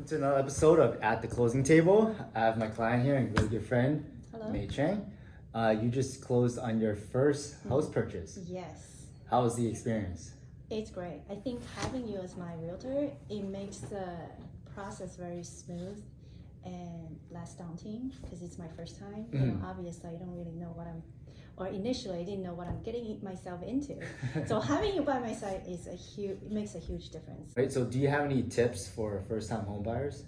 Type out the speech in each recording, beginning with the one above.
to another episode of At the Closing Table. I have my client here and really good friend, Hello. Mei Chang. You just closed on your first house purchase. Yes, How was the experience? it's great. I think having you as my realtor, it makes the process very smooth and less daunting because it's my first time. You know, obviously, I don't really know or initially I didn't know what I'm getting myself into. So having you by my side is it makes a huge difference. Right. So, do you have any tips for first-time home buyers?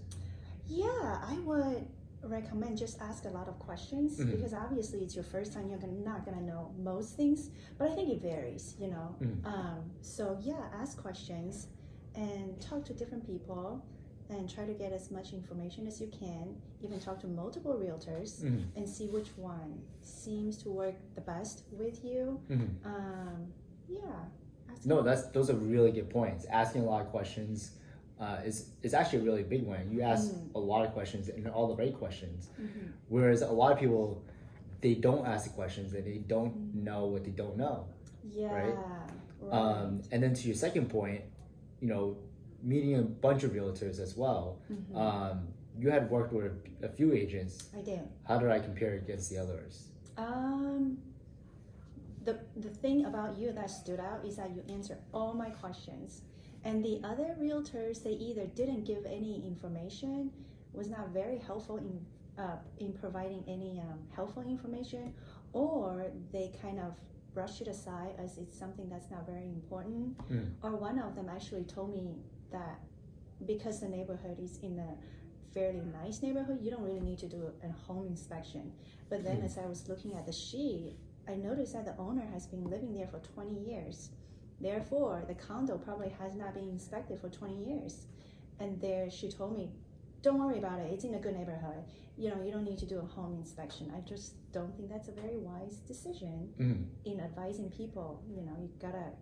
Yeah, I would recommend just ask a lot of questions because obviously it's your first time. You're not gonna know most things, but I think it varies. You know, so yeah, ask questions and talk to different people and try to get as much information as you can. Even talk to multiple realtors and see which one seems to work the best with you. Yeah. No, those are really good points. Asking a lot of questions is actually a really big one. You ask a lot of questions and all the right questions, whereas a lot of people they don't ask the questions and they don't know what they don't know. Yeah. Right. And then to your second point, you know, meeting a bunch of realtors as well. You had worked with a few agents. I did. How did I compare against the others? The thing about you that stood out is that you answered all my questions, and the other realtors they either didn't give any information, was not very helpful in providing any helpful information, or they kind of brushed it aside as it's something that's not very important. Or one of them actually told me that because the neighborhood is in a fairly nice neighborhood, you don't really need to do a home inspection. But then as I was looking at the sheet, I noticed that the owner has been living there for 20 years. Therefore, the condo probably has not been inspected for 20 years. And there she told me, don't worry about it, it's in a good neighborhood. You know, you don't need to do a home inspection. I just don't think that's a very wise decision in advising people. You know, you gotta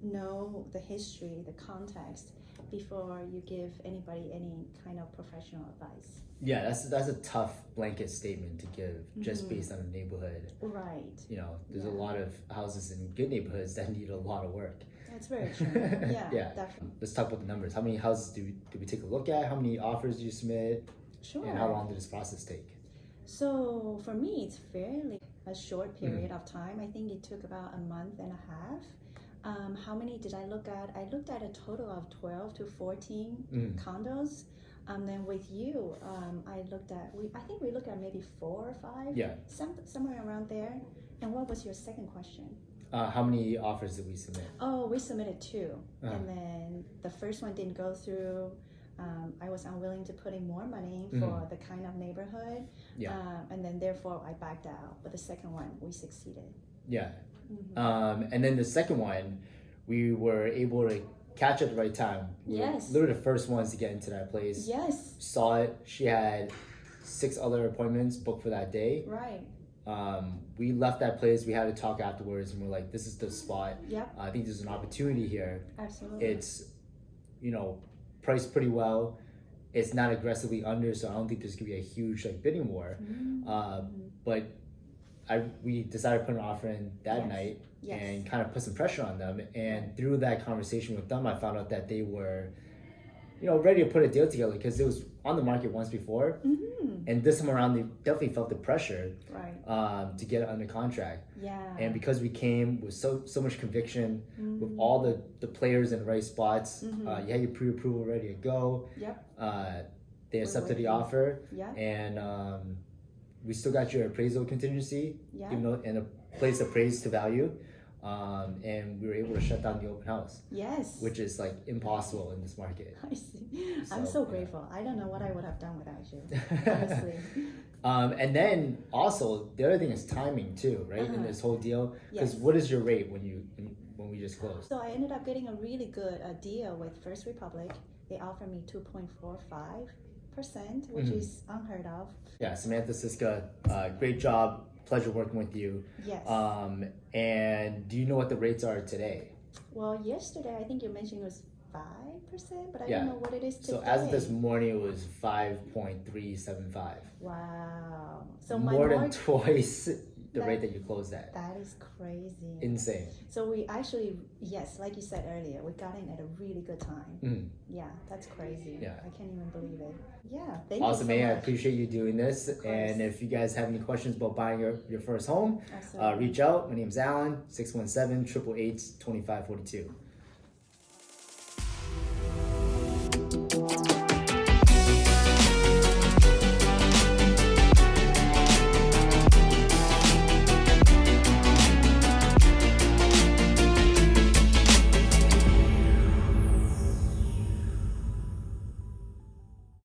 know the history, the context before you give anybody any kind of professional advice. Yeah, that's a tough blanket statement to give just based on the neighborhood. Right. You know, there's a lot of houses in good neighborhoods that need a lot of work. That's very true. Yeah, definitely. Let's talk about the numbers. How many houses do we take a look at? How many offers do you submit? Sure. And how long did this process take? So for me, it's fairly a short period of time. I think it took about a month and a half. How many did I look at? I looked at a total of 12 to 14 condos. Then with you, I think we looked at maybe 4 or 5. Yeah. Somewhere around there. And what was your second question? How many offers did we submit? Oh, we submitted 2. And then the first one didn't go through. I was unwilling to put in more money for the kind of neighborhood. Yeah. And then therefore I backed out. But the second one, we succeeded. Yeah. And then the second one, we were able to catch at the right time. We were literally the first ones to get into that place. Yes. Saw it. She had 6 other appointments booked for that day. Right. We left that place. We had to talk afterwards, and we're like, "This is the spot. Yep. I think there's an opportunity here. Absolutely. It's, you know, priced pretty well. It's not aggressively under, so I don't think there's gonna be a huge bidding war. But we decided to put an offer in that night and kind of put some pressure on them. And through that conversation with them, I found out that they were, you know, ready to put a deal together because it was on the market once before. And this time around, they definitely felt the pressure to get it under contract. Yeah. And because we came with so much conviction, with all the players in the right spots, you had your pre-approval ready to go. Yep. They accepted the offer. Yeah. And we still got your appraisal contingency, Yeah. even though in a place appraised to value. And we were able to shut down the open house. Yes. Which is impossible in this market. I see. I'm so grateful. I don't know what I would have done without you, honestly. And then also the other thing is timing too, right? In this whole deal, because what is your rate when we just closed? So I ended up getting a really good deal with First Republic. They offered me 2.45%, which is unheard of. Yeah, Samantha Siska, great job. Pleasure working with you. Yes. And do you know what the rates are today? Well, yesterday I think you mentioned it was 5%, but I don't know what it is today. So as of this morning, it was 5.375. Wow. So more than twice the rate that you closed at. That is crazy. Insane. So we actually, yes, like you said earlier, we got in at a really good time. Mm. Yeah, that's crazy. Yeah. I can't even believe it. Yeah, thank Awesome, you so man. I much. appreciate you doing this. Of course. And if you guys have any questions about buying your first home, Absolutely. reach out. My name's Alan, 617-888-2542.